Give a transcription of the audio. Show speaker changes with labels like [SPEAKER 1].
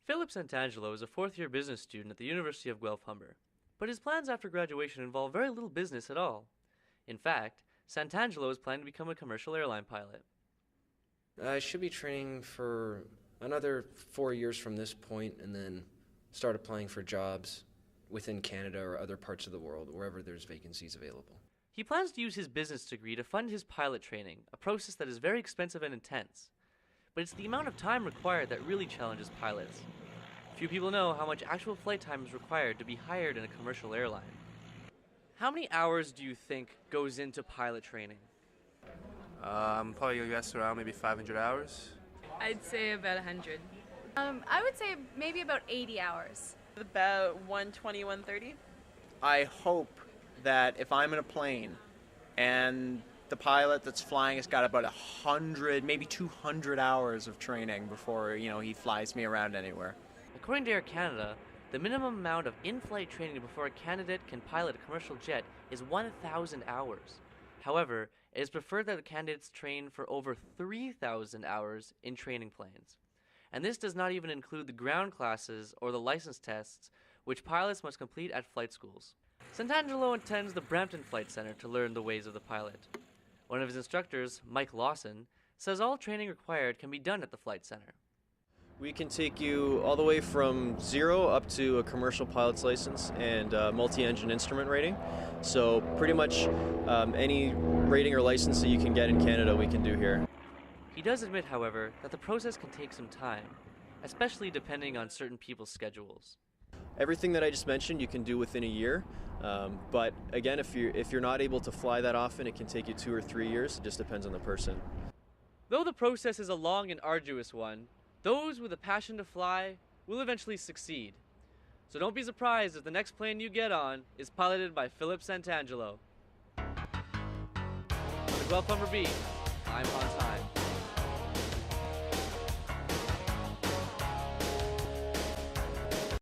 [SPEAKER 1] Philip Santangelo is a fourth-year business student at the University of Guelph-Humber, but his plans after graduation involve very little business at all. In fact, Santangelo is planning to become a commercial airline pilot.
[SPEAKER 2] I should be training for another 4 years from this point and then start applying for jobs within Canada or other parts of the world, wherever there's vacancies available.
[SPEAKER 1] He plans to use his business degree to fund his pilot training, a process that is very expensive and intense. But it's the amount of time required that really challenges pilots. Few people know how much actual flight time is required to be hired in a commercial airline. How many hours do you think goes into pilot training?
[SPEAKER 3] Probably guess around maybe 500 hours.
[SPEAKER 4] I'd say about 100.
[SPEAKER 5] I would say maybe about 80 hours.
[SPEAKER 4] About 120, 130.
[SPEAKER 6] I hope that if I'm in a plane and the pilot that's flying has got about 100, maybe 200 hours of training before, he flies me around anywhere.
[SPEAKER 1] According to Air Canada, the minimum amount of in-flight training before a candidate can pilot a commercial jet is 1,000 hours. However, it is preferred that the candidates train for over 3,000 hours in training planes. And this does not even include the ground classes or the license tests, which pilots must complete at flight schools. Santangelo attends the Brampton Flight Center to learn the ways of the pilot. One of his instructors, Mike Lawson, says all training required can be done at the Flight Center.
[SPEAKER 7] We can take you all the way from 0 up to a commercial pilot's license and multi-engine instrument rating. So pretty much any rating or license that you can get in Canada we can do here.
[SPEAKER 1] He does admit, however, that the process can take some time, especially depending on certain people's schedules.
[SPEAKER 7] Everything that I just mentioned you can do within a year, but again, if you're not able to fly that often, it can take you 2 or 3 years. It just depends on the person.
[SPEAKER 1] Though the process is a long and arduous one, those with a passion to fly will eventually succeed. So don't be surprised if the next plane you get on is piloted by Philip Santangelo. On the Guelph-Humber Beat, I'm Heim.